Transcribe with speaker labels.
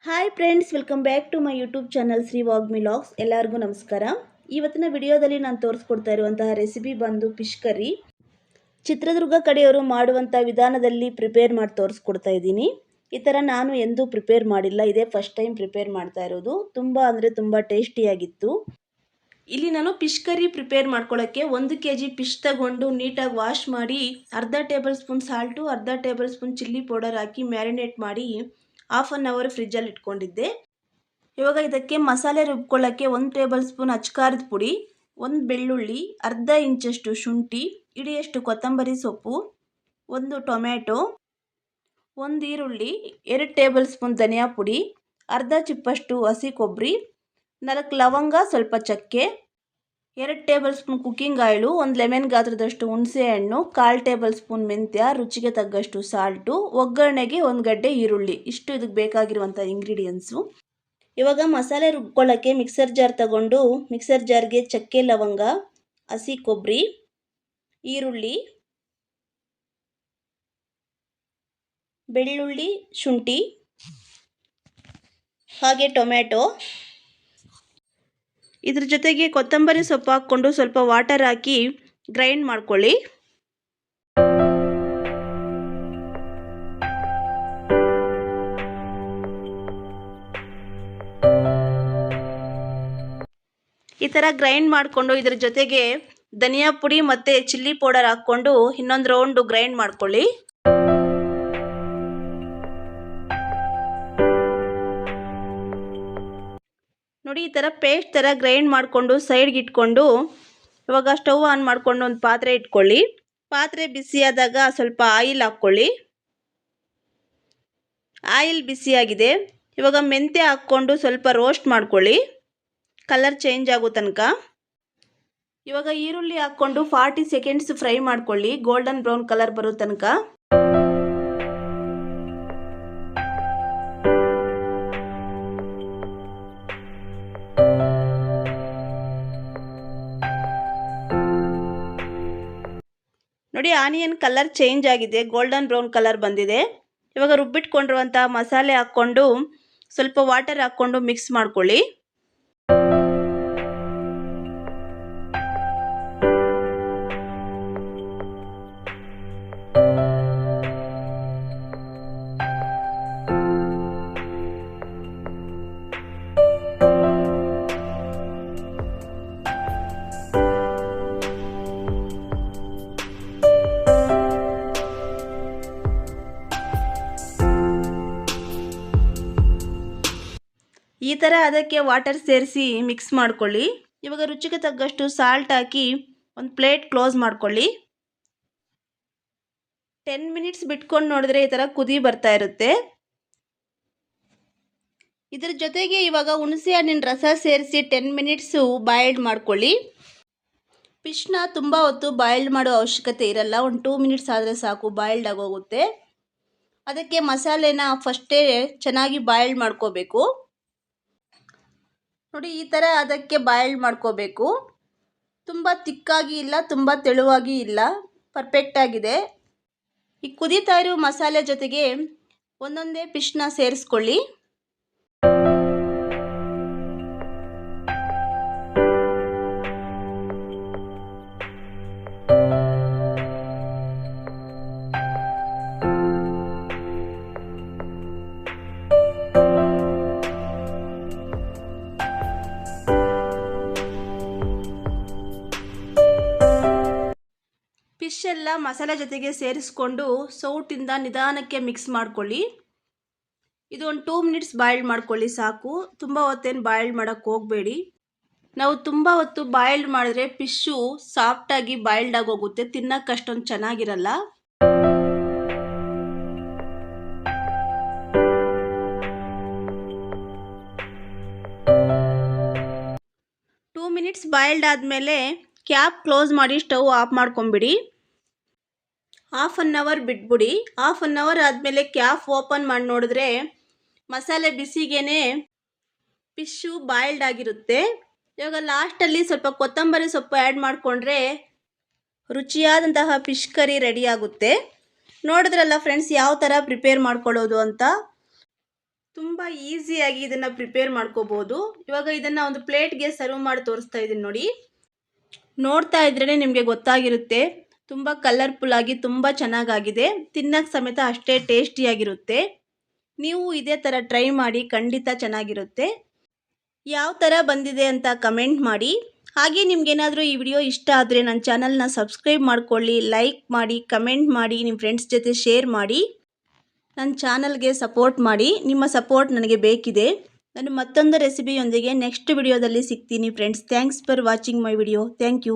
Speaker 1: Hi friends, welcome back to my YouTube channel Shri Vagmi logs. ಎಲ್ಲರಿಗೂ ನಮಸ್ಕಾರ. ಇವತ್ತಿನ ವಿಡಿಯೋದಲ್ಲಿ ನಾನು ತೋರಿಸ್ಕೊಡ್ತಾ ಇರುವಂತಹ ರೆಸಿಪಿ ಬಂದು ಫಿಶ್ ಕರಿ. ಚಿತ್ರದುರ್ಗ ಕಡೆಯವರು ಮಾಡುವಂಥ ವಿಧಾನದಲ್ಲಿ ಪ್ರಿಪೇರ್ ಮಾಡಿ ತೋರಿಸ್ಕೊಡ್ತಾ ಇದ್ದೀನಿ. ಈ ಥರ ನಾನು ಎಂದೂ ಪ್ರಿಪೇರ್ ಮಾಡಿಲ್ಲ, ಇದೇ ಫಸ್ಟ್ ಟೈಮ್ ಪ್ರಿಪೇರ್ ಮಾಡ್ತಾ ಇರೋದು. ತುಂಬ ಅಂದರೆ ತುಂಬ ಟೇಸ್ಟಿಯಾಗಿತ್ತು. ಇಲ್ಲಿ ನಾನು ಫಿಶ್ ಕರಿ ಪ್ರಿಪೇರ್ ಮಾಡ್ಕೊಳ್ಳೋಕ್ಕೆ 1 kg ಫಿಶ್ ತಗೊಂಡು ನೀಟಾಗಿ ವಾಶ್ ಮಾಡಿ ಅರ್ಧ ಟೇಬಲ್ ಸ್ಪೂನ್ ಸಾಲ್ಟು, ಅರ್ಧ ಟೇಬಲ್ ಸ್ಪೂನ್ ಚಿಲ್ಲಿ ಪೌಡರ್ ಹಾಕಿ ಮ್ಯಾರಿನೇಟ್ ಮಾಡಿ ಹಾಫ್ ಆನ್ ಅವರ್ ಫ್ರಿಜ್ಜಲ್ಲಿ ಇಟ್ಕೊಂಡಿದ್ದೆ. ಇವಾಗ ಇದಕ್ಕೆ ಮಸಾಲೆ ರುಬ್ಕೊಳ್ಳೋಕ್ಕೆ 1 ಟೇಬಲ್ ಸ್ಪೂನ್ ಅಚ್ಕಾರದ ಪುಡಿ, 1 ಬೆಳ್ಳುಳ್ಳಿ, ಅರ್ಧ ಇಂಚಷ್ಟು ಶುಂಠಿ, ಇಡಿಯಷ್ಟು ಕೊತ್ತಂಬರಿ ಸೊಪ್ಪು, 1 ಟೊಮ್ಯಾಟೊ, 1 ಈರುಳ್ಳಿ, 2 ಟೇಬಲ್ ಸ್ಪೂನ್ ಧನಿಯಾ ಪುಡಿ, ಅರ್ಧ ಚಿಪ್ಪಷ್ಟು ಹಸಿ ಕೊಬ್ಬರಿ, 4 ಲವಂಗ, ಸ್ವಲ್ಪ ಚಕ್ಕೆ, 2 tablespoon cooking oil, 1 lemon ಗಾತ್ರದಷ್ಟು ಹುಣಸೆ ಹಣ್ಣು, 1/4 ಟೇಬಲ್ ಸ್ಪೂನ್ ಮೆಂತ್ಯ, ರುಚಿಗೆ ತగ్గಷ್ಟು ಸಾಲ್ಟು, ಒಗ್ಗರಣೆಗೆ 1 ಗಡ್ಡೆ ಈರುಳ್ಳಿ. ಇಷ್ಟು ಇದಕ್ಕೆ ಬೇಕಾಗಿರುವಂಥ ಇಂಗ್ರೀಡಿಯೆಂಟ್ಸು. ಇವಾಗ ಮಸಾಲೆ ರುಬ್ಕೊಳ್ಳೋಕ್ಕೆ ಮಿಕ್ಸರ್ ಜಾರ್ ತಗೊಂಡು ಮಿಕ್ಸರ್ ಜಾರ್ಗೆ ಚಕ್ಕೆ, ಲವಂಗ, ಹಸಿ ಕೊಬ್ಬರಿ, ಈರುಳ್ಳಿ, ಬೆಳ್ಳುಳ್ಳಿ, ಶುಂಠಿ, ಹಾಗೆ ಟೊಮ್ಯಾಟೊ, ಇದ್ರ ಜೊತೆಗೆ ಕೊತ್ತಂಬರಿ ಸೊಪ್ಪು ಹಾಕ್ಕೊಂಡು ಸ್ವಲ್ಪ ವಾಟರ್ ಹಾಕಿ ಗ್ರೈಂಡ್ ಮಾಡ್ಕೊಳ್ಳಿ. ಈ ಥರ ಗ್ರೈಂಡ್ ಮಾಡಿಕೊಂಡು ಇದ್ರ ಜೊತೆಗೆ ಧನಿಯಾ ಪುಡಿ ಮತ್ತು ಚಿಲ್ಲಿ ಪೌಡರ್ ಹಾಕ್ಕೊಂಡು ಇನ್ನೊಂದು ರೌಂಡು ಗ್ರೈಂಡ್ ಮಾಡ್ಕೊಳ್ಳಿ. ನೋಡಿ, ಈ ಥರ ಪೇಸ್ಟ್ ಥರ ಗ್ರೈಂಡ್ ಮಾಡಿಕೊಂಡು ಸೈಡ್ಗೆ ಇಟ್ಕೊಂಡು ಇವಾಗ ಸ್ಟವ್ ಆನ್ ಮಾಡಿಕೊಂಡು ಒಂದು ಪಾತ್ರೆ ಇಟ್ಕೊಳ್ಳಿ. ಪಾತ್ರೆ ಬಿಸಿಯಾದಾಗ ಸ್ವಲ್ಪ ಆಯಿಲ್ ಹಾಕ್ಕೊಳ್ಳಿ. ಆಯಿಲ್ ಬಿಸಿಯಾಗಿದೆ. ಇವಾಗ ಮೆಂತ್ಯ ಹಾಕ್ಕೊಂಡು ಸ್ವಲ್ಪ ರೋಸ್ಟ್ ಮಾಡ್ಕೊಳ್ಳಿ, ಕಲರ್ ಚೇಂಜ್ ಆಗೋ ತನಕ. ಇವಾಗ ಈರುಳ್ಳಿ ಹಾಕ್ಕೊಂಡು 40 ಸೆಕೆಂಡ್ಸ್ ಫ್ರೈ ಮಾಡ್ಕೊಳ್ಳಿ, ಗೋಲ್ಡನ್ ಬ್ರೌನ್ ಕಲರ್ ಬರೋ ತನಕ. ನೋಡಿ, ಆನಿಯನ್ ಕಲರ್ ಚೇಂಜ್ ಆಗಿದೆ, ಗೋಲ್ಡನ್ ಬ್ರೌನ್ ಕಲರ್ ಬಂದಿದೆ. ಇವಾಗ ರುಬ್ಬಿಟ್ಕೊಂಡಿರುವಂಥ ಮಸಾಲೆ ಹಾಕ್ಕೊಂಡು ಸ್ವಲ್ಪ ವಾಟರ್ ಹಾಕ್ಕೊಂಡು ಮಿಕ್ಸ್ ಮಾಡ್ಕೊಳ್ಳಿ. ಈ ಥರ ಅದಕ್ಕೆ ವಾಟರ್ ಸೇರಿಸಿ ಮಿಕ್ಸ್ ಮಾಡ್ಕೊಳ್ಳಿ. ಇವಾಗ ರುಚಿಗೆ ತగ్గಷ್ಟು ಸಾಲ್ಟ್ ಹಾಕಿ ಒಂದು ಪ್ಲೇಟ್ ಕ್ಲೋಸ್ ಮಾಡ್ಕೊಳ್ಳಿ. 10 ಮಿನಿಟ್ಸ್ ಬಿಟ್ಕೊಂಡು ನೋಡಿದ್ರೆ ಈ ಥರ ಕುದಿ ಬರ್ತಾ ಇರುತ್ತೆ. ಇದ್ರ ಜೊತೆಗೆ ಇವಾಗ ಹುಣಸೆ ಹಣ್ಣಿನ ರಸ ಸೇರಿಸಿ 10 ಮಿನಿಟ್ಸು ಬಾಯ್ಲ್ಡ್ ಮಾಡ್ಕೊಳ್ಳಿ. ಫಿಶ್ನ ತುಂಬ ಹೊತ್ತು ಬಾಯ್ಲ್ಡ್ ಮಾಡೋ ಅವಶ್ಯಕತೆ ಇರಲ್ಲ, ಒಂದು 2 ಮಿನಿಟ್ಸ್ ಆದರೆ ಸಾಕು, ಬಾಯ್ಲ್ಡ್ ಆಗೋಗುತ್ತೆ. ಅದಕ್ಕೆ ಮಸಾಲೆನ ಫಸ್ಟೇ ಚೆನ್ನಾಗಿ ಬಾಯ್ಲ್ಡ್ ಮಾಡ್ಕೋಬೇಕು. ನೋಡಿ, ಈ ಥರ ಅದಕ್ಕೆ ಬಾಯ್ಲ್ಡ್ ಮಾಡ್ಕೋಬೇಕು. ತುಂಬ ತಿಕ್ಕಾಗಿ ಇಲ್ಲ, ತುಂಬ ತೆಳುವಾಗಿ ಇಲ್ಲ, ಪರ್ಫೆಕ್ಟಾಗಿದೆ. ಈ ಕುದೀತಾ ಇರೋ ಮಸಾಲೆ ಜೊತೆಗೆ ಒಂದೊಂದೇ ಫಿಶ್ನ ಸೇರಿಸ್ಕೊಳ್ಳಿ. ಫಿಶ್ ಎಲ್ಲ ಮಸಾಲೆ ಜೊತೆಗೆ ಸೇರಿಸ್ಕೊಂಡು ಸೌಟಿಂದ ನಿಧಾನಕ್ಕೆ ಮಿಕ್ಸ್ ಮಾಡ್ಕೊಳ್ಳಿ. ಇದು ಒಂದು 2 ಮಿನಿಟ್ಸ್ ಬಾಯ್ಲ್ಡ್ ಮಾಡ್ಕೊಳ್ಳಿ ಸಾಕು, ತುಂಬ ಹೊತ್ತೇನು ಬಾಯ್ಲ್ಡ್ ಮಾಡೋಕ್ಕೆ ಹೋಗಬೇಡಿ. ನಾವು ತುಂಬ ಹೊತ್ತು ಬಾಯ್ಲ್ಡ್ ಮಾಡಿದ್ರೆ ಫಿಶ್ಶು ಸಾಫ್ಟಾಗಿ ಬಾಯ್ಲ್ಡ್ ಆಗೋಗುತ್ತೆ, ತಿನ್ನೋಕ್ಕೆ ಅಷ್ಟೊಂದು ಚೆನ್ನಾಗಿರಲ್ಲ. ಟೂ ಮಿನಿಟ್ಸ್ ಬಾಯ್ಲ್ಡ್ ಆದಮೇಲೆ ಕ್ಯಾಪ್ ಕ್ಲೋಸ್ ಮಾಡಿ ಸ್ಟವ್ ಆಫ್ ಮಾಡ್ಕೊಂಬಿಡಿ. ಹಾಫ್ ಆನ್ ಅವರ್ ಬಿಟ್ಬಿಡಿ. ಹಾಫ್ ಆನ್ ಅವರ್ ಆದಮೇಲೆ ಕ್ಯಾಪ್ ಓಪನ್ ಮಾಡಿ ನೋಡಿದ್ರೆ ಮಸಾಲೆ ಬಿಸಿಗೇನೆ ಫಿಶ್ಶು ಬಾಯ್ಲ್ಡ್ ಆಗಿರುತ್ತೆ. ಇವಾಗ ಲಾಸ್ಟಲ್ಲಿ ಸ್ವಲ್ಪ ಕೊತ್ತಂಬರಿ ಸೊಪ್ಪು ಆ್ಯಡ್ ಮಾಡಿಕೊಂಡ್ರೆ ರುಚಿಯಾದಂತಹ ಫಿಶ್ ಕರಿ ರೆಡಿ ಆಗುತ್ತೆ. ನೋಡಿದ್ರಲ್ಲ ಫ್ರೆಂಡ್ಸ್, ಯಾವ ಥರ ಪ್ರಿಪೇರ್ ಮಾಡ್ಕೊಳ್ಳೋದು ಅಂತ. ತುಂಬ ಈಸಿಯಾಗಿ ಇದನ್ನು ಪ್ರಿಪೇರ್ ಮಾಡ್ಕೋಬೋದು. ಇವಾಗ ಇದನ್ನು ಒಂದು ಪ್ಲೇಟ್ಗೆ ಸರ್ವ್ ಮಾಡಿ ತೋರಿಸ್ತಾ ಇದ್ದೀನಿ ನೋಡಿ. ನೋಡ್ತಾ ಇದ್ರೇ ನಿಮಗೆ ಗೊತ್ತಾಗಿರುತ್ತೆ, ತುಂಬ ಕಲರ್ಫುಲ್ಲಾಗಿ ತುಂಬ ಚೆನ್ನಾಗಾಗಿದೆ. ತಿನ್ನೋಕ್ಕೆ ಸಮೇತ ಅಷ್ಟೇ ಟೇಸ್ಟಿಯಾಗಿರುತ್ತೆ. ನೀವು ಇದೇ ಥರ ಟ್ರೈ ಮಾಡಿ, ಖಂಡಿತ ಚೆನ್ನಾಗಿರುತ್ತೆ. ಯಾವ ಥರ ಬಂದಿದೆ ಅಂತ ಕಮೆಂಟ್ ಮಾಡಿ. ಹಾಗೆ ನಿಮ್ಗೇನಾದರೂ ಈ ವಿಡಿಯೋ ಇಷ್ಟ ಆದರೆ ನನ್ನ ಚಾನಲ್ನ ಸಬ್ಸ್ಕ್ರೈಬ್ ಮಾಡ್ಕೊಳ್ಳಿ, ಲೈಕ್ ಮಾಡಿ, ಕಮೆಂಟ್ ಮಾಡಿ, ನಿಮ್ಮ ಫ್ರೆಂಡ್ಸ್ ಜೊತೆ ಶೇರ್ ಮಾಡಿ. ನನ್ನ ಚಾನಲ್ಗೆ ಸಪೋರ್ಟ್ ಮಾಡಿ. ನಿಮ್ಮ ಸಪೋರ್ಟ್ ನನಗೆ ಬೇಕಿದೆ. ನಾನು ಮತ್ತೊಂದು ರೆಸಿಪಿಯೊಂದಿಗೆ ನೆಕ್ಸ್ಟ್ ವಿಡಿಯೋದಲ್ಲಿ ಸಿಗ್ತೀನಿ friends. Thanks for watching my video. Thank you.